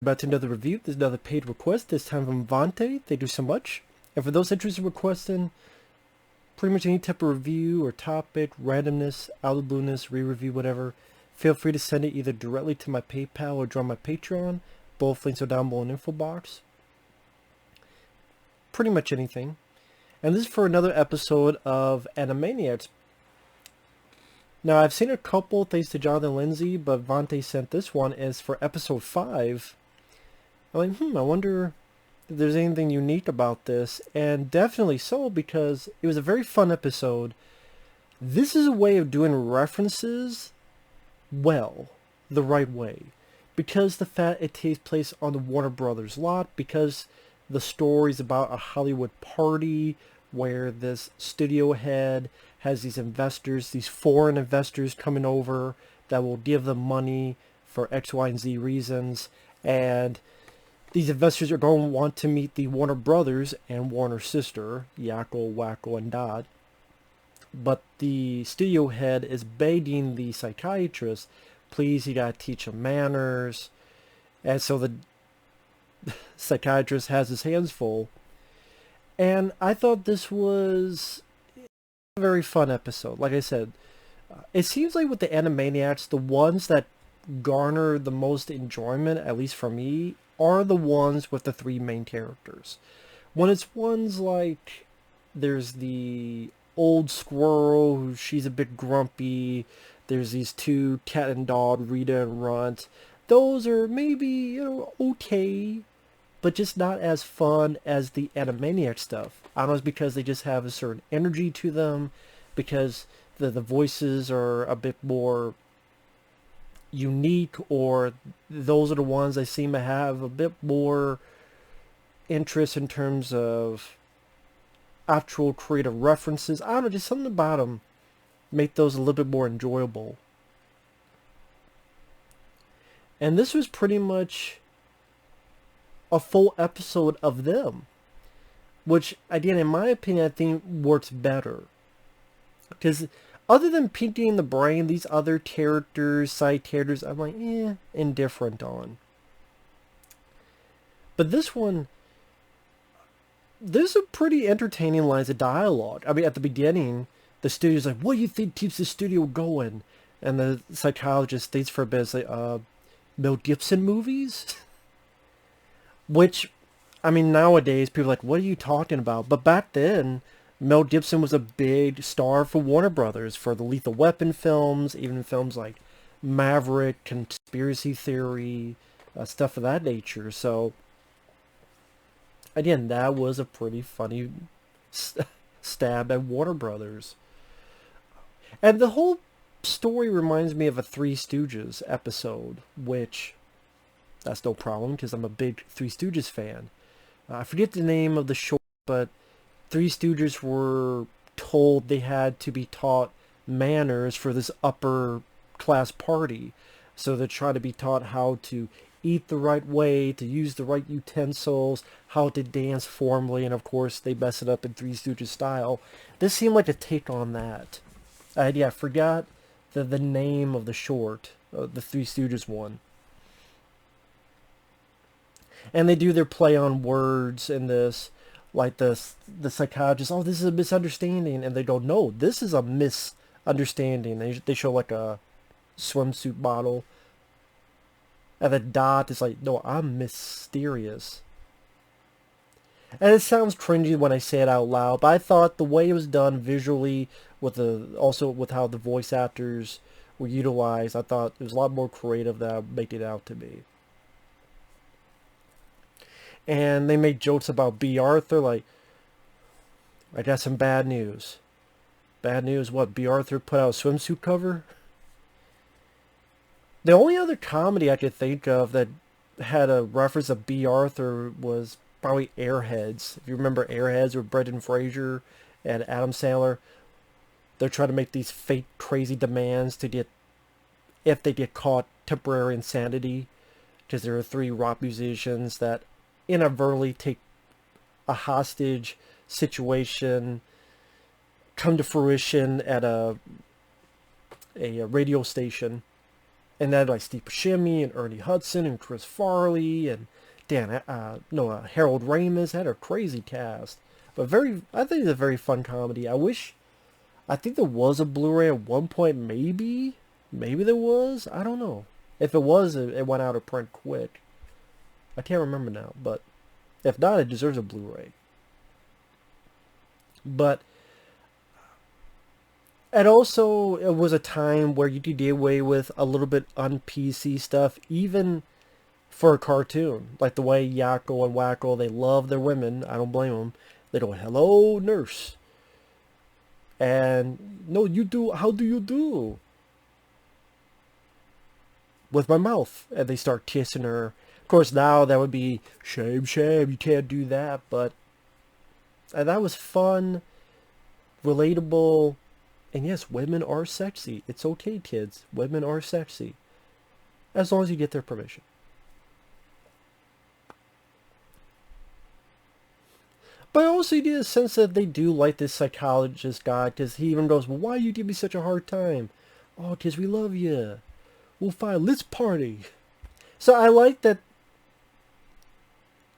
About to another review. There's another paid request, this time from Vonte. Thank you so much. And for those interested in requesting pretty much any type of review or topic, randomness, out of the blueness, re-review, whatever, feel free to send it either directly to my PayPal or join my Patreon. Both links are down below in the info box. Pretty much anything. And this is for another episode of Animaniacs. Now, I've seen a couple thanks to Jonathan Lindsay, but Vonte sent this one as for episode 5. I'm like, I wonder if there's anything unique about this. And definitely so, because it was a very fun episode. This is a way of doing references well, the right way. Because the fact it takes place on the Warner Brothers lot, because the story's about a Hollywood party where this studio head has these investors, these foreign investors coming over that will give them money for X, Y, and Z reasons. And these investors are going to want to meet the Warner brothers and Warner sister, Yakko, Wacko, and Dot. But the studio head is begging the psychiatrist, please, you gotta teach him manners. And so the psychiatrist has his hands full. And I thought this was a very fun episode. Like I said, it seems like with the Animaniacs, the ones that garner the most enjoyment, at least for me, are the ones with the three main characters. When it's ones like, there's the old squirrel, who she's a bit grumpy, there's these two cat and dog, Rita and Runt, those are maybe, okay, but just not as fun as the Animaniac stuff. I don't know, it's because they just have a certain energy to them, because the voices are a bit more unique, or those are the ones I seem to have a bit more interest in terms of actual creative references. I don't know, just something about them make those a little bit more enjoyable. And this was pretty much a full episode of them, which, again, in my opinion, I think works better. Because other than Pinky and the Brain, these other characters, side characters, I'm like, indifferent on. But this one, there's some pretty entertaining lines of dialogue. I mean, at the beginning, the studio's like, what do you think keeps the studio going? And the psychologist thinks for a bit, it's like, Mel Gibson movies? Which, I mean, nowadays, people are like, what are you talking about? But back then, Mel Gibson was a big star for Warner Brothers, for the Lethal Weapon films, even films like Maverick, Conspiracy Theory, stuff of that nature. So, again, that was a pretty funny stab at Warner Brothers. And the whole story reminds me of a Three Stooges episode, which, that's no problem, because I'm a big Three Stooges fan. I forget the name of the show, but Three Stooges were told they had to be taught manners for this upper class party. So they try to be taught how to eat the right way, to use the right utensils, how to dance formally, and of course they mess it up in Three Stooges style. This seemed like a take on that. I forgot the name of the short, the Three Stooges one. And they do their play on words in this, like the psychologist, oh, this is a misunderstanding, and they go, no, this is a misunderstanding. They show like a swimsuit bottle, and the Dot is like, no, I'm mysterious. And it sounds cringy when I say it out loud, but I thought the way it was done visually, also with how the voice actors were utilized, I thought it was a lot more creative than I make it out to be. And they make jokes about B. Arthur, like, I got some bad news. Bad news, what, B. Arthur put out a swimsuit cover? The only other comedy I could think of that had a reference of B. Arthur was probably Airheads. If you remember Airheads with Brendan Fraser and Adam Sandler, they're trying to make these fake crazy demands to get, if they get caught, temporary insanity. Because there are three rock musicians that inadvertently take a hostage situation come to fruition at a radio station, And then like Steve Buscemi and Ernie Hudson and Chris Farley and Harold Ramis. Had a crazy cast. But I think it's a very fun comedy. I think there was a Blu-ray at one point, maybe? Maybe there was? I don't know. If it was, it went out of print quick. I can't remember now, but if not, it deserves a Blu-ray. But it was a time where you could get away with a little bit un-PC stuff, even for a cartoon. Like the way Yakko and Wacko, they love their women. I don't blame them. They go, hello, nurse. And, no, you do, how do you do? With my mouth. And they start kissing her. Of course, now that would be, shame, you can't do that. But that was fun, relatable. And yes, women are sexy. It's okay, kids. Women are sexy. As long as you get their permission. But I also get a sense that they do like this psychologist guy, because he even goes, well, why you give me such a hard time? Oh, because we love you. We'll fine. Let's party. So I like that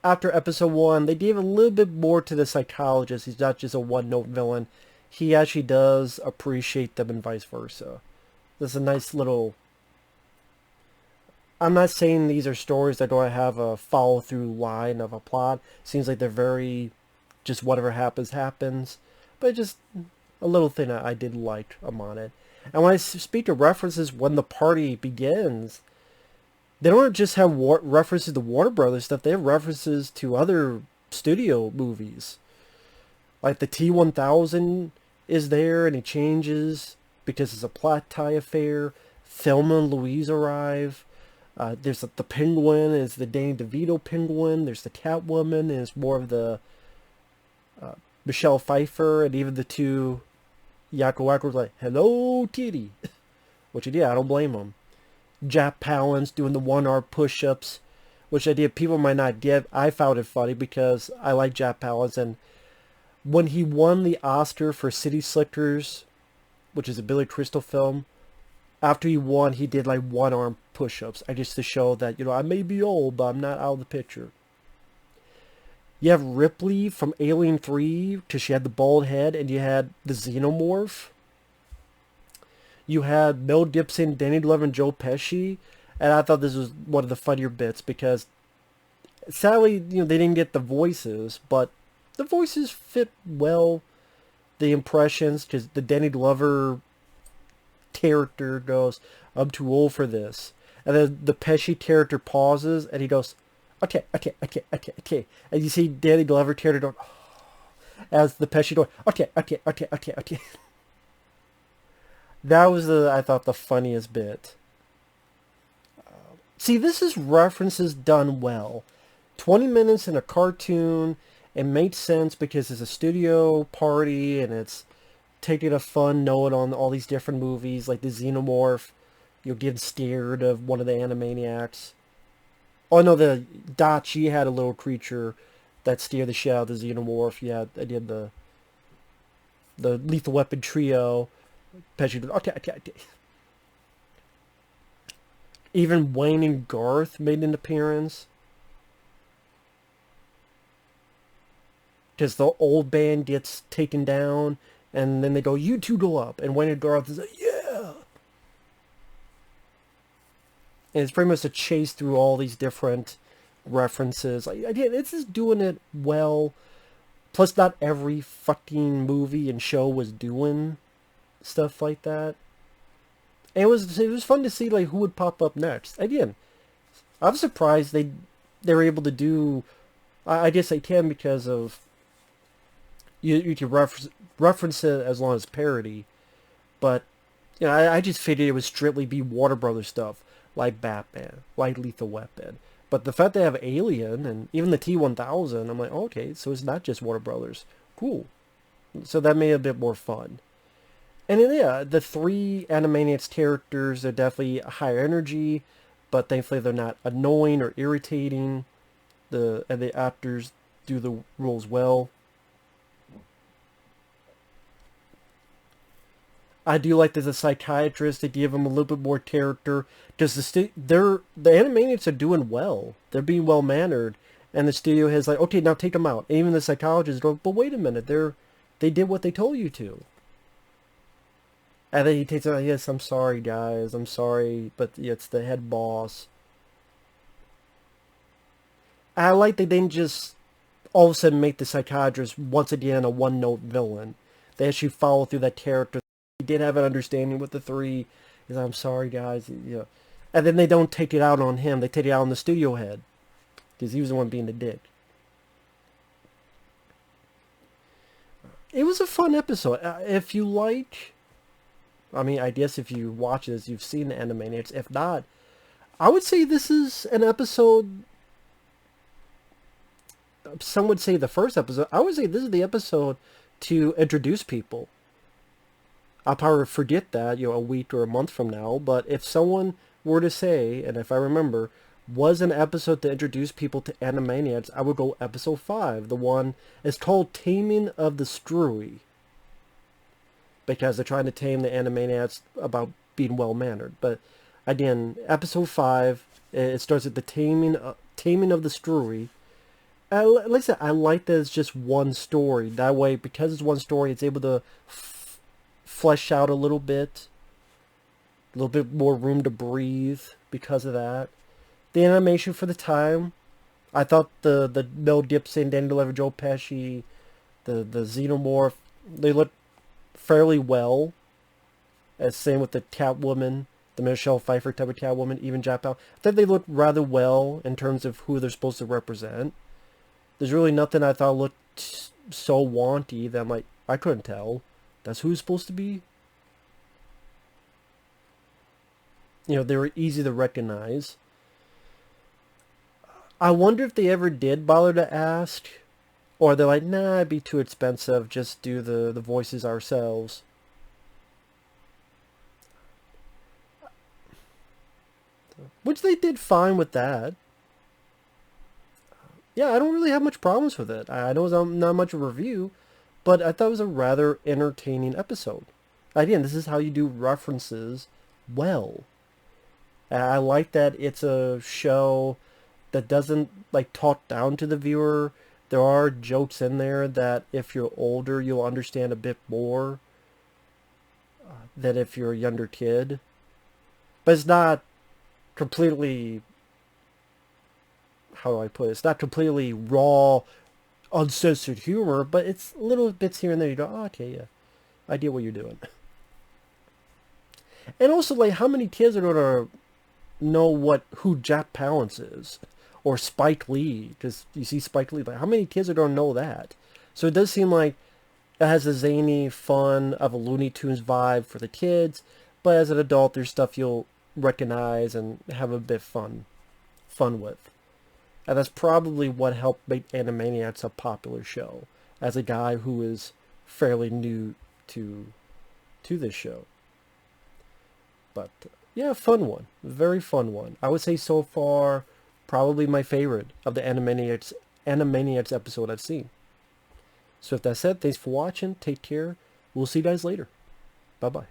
after episode 1, they gave a little bit more to the psychologist. He's not just a one-note villain. He actually does appreciate them and vice versa. There's a nice little... I'm not saying these are stories that don't have a follow-through line of a plot. Seems like they're very... just whatever happens, happens. But just a little thing I did like on it. And when I speak of references, when the party begins, they don't just have references to Warner Brothers stuff. They have references to other studio movies. Like the T-1000 is there, and it changes because it's a plot tie affair. Thelma and Louise arrive. There's the Penguin, is the Danny DeVito Penguin. There's the Catwoman, and it's more of the Michelle Pfeiffer, and even the two Yakko Wackos like, hello, titty. Which, yeah, I don't blame them. Jack Palance doing the one-arm push-ups, which idea people might not get. I found it funny because I like Jack Palance, and when he won the Oscar for City Slickers, which is a Billy Crystal film, after he won, he did like one-arm push-ups. I just to show that, I may be old, but I'm not out of the picture. You have Ripley from Alien 3, because she had the bald head, and you had the Xenomorph. You had Mel Gibson, Danny Glover, and Joe Pesci, and I thought this was one of the funnier bits, because sadly, they didn't get the voices, but the voices fit well, the impressions, because the Danny Glover character goes, I'm too old for this. And then the Pesci character pauses, and he goes, okay. And you see Danny Glover character going, oh, as the Pesci going, okay. That was, I thought, the funniest bit. See, this is references done well. 20 minutes in a cartoon, it makes sense because it's a studio party, and it's taking a fun note on all these different movies, like the Xenomorph. You'll get scared of one of the Animaniacs. Oh no, the Dachi had a little creature that scared the shit out of the Xenomorph. Yeah, I did the Lethal Weapon trio. Pesci, okay. Even Wayne and Garth made an appearance. Because the old band gets taken down, and then they go, you two go up. And Wayne and Garth is like, yeah. And it's pretty much a chase through all these different references. Again, it's just doing it well. Plus, not every fucking movie and show was doing stuff like that. And it was fun to see like who would pop up next. Again, I'm surprised they were able to do. I guess they can because of you can reference it as long as parody, but I just figured it would strictly be Warner Brothers stuff. Like Batman, like Lethal Weapon. But the fact they have Alien and even the T-1000, I'm like, okay, so it's not just Warner Brothers. Cool. So that made it a bit more fun. And then, yeah, the 3 Animaniacs characters are definitely higher energy, but thankfully they're not annoying or irritating. And the actors do the roles well. I do like there's a psychiatrist. They give him a little bit more character. Because the Animaniacs are doing well. They're being well mannered, and the studio has like, okay, now take them out. And even the psychologist go, but wait a minute, they did what they told you to. And then he takes it out. Yes, I'm sorry, guys. I'm sorry, but it's the head boss. I like they didn't just all of a sudden make the psychiatrist once again a one-note villain. They actually follow through that character. He did have an understanding with the three. He's like, I'm sorry, guys. And then they don't take it out on him. They take it out on the studio head. Because he was the one being the dick. It was a fun episode. If you like... I mean, I guess if you watch this, you've seen the Animaniacs. If not, I would say this is an episode... Some would say the first episode. I would say this is the episode to introduce people. I'll probably forget that, a week or a month from now. But if someone were to say, and if I remember, was an episode to introduce people to Animaniacs, I would go episode 5. The one is called Taming of the Screwy. Because they're trying to tame the Animaniacs about being well-mannered. But again, episode 5, it starts at the taming of the Screwy. Like I said, I like that it's just one story. That way, because it's one story, it's able to flesh out a little bit more room to breathe because of that. The animation for the time, I thought the Mel Gibson, Danny Glover, Joe Pesci, the Xenomorph, they looked fairly well. As same with the Catwoman, the Michelle Pfeiffer type of Catwoman, even Jack Powell. I thought they looked rather well in terms of who they're supposed to represent. There's really nothing I thought looked so wanty that I couldn't tell. That's who it's supposed to be. They were easy to recognize. I wonder if they ever did bother to ask. Or they're like, nah, it'd be too expensive. Just do the voices ourselves. Which they did fine with that. Yeah, I don't really have much problems with it. I know it's not much of a review, but I thought it was a rather entertaining episode. Again, this is how you do references well. I like that it's a show that doesn't talk down to the viewer. There are jokes in there that if you're older, you'll understand a bit more than if you're a younger kid. But it's not completely... How do I put it? It's not completely raw, uncensored humor, but it's little bits here and there. You go, oh, okay, yeah, I get what you're doing. And also, how many kids are gonna know who Jack Palance is, or Spike Lee? Because you see Spike Lee, how many kids are gonna know that? So it does seem like it has a zany, fun, of a Looney Tunes vibe for the kids, but as an adult, there's stuff you'll recognize and have a bit fun with. And that's probably what helped make Animaniacs a popular show, as a guy who is fairly new to this show. But yeah, fun one. Very fun one. I would say so far, probably my favorite of the Animaniacs episode I've seen. So with that said, thanks for watching. Take care. We'll see you guys later. Bye-bye.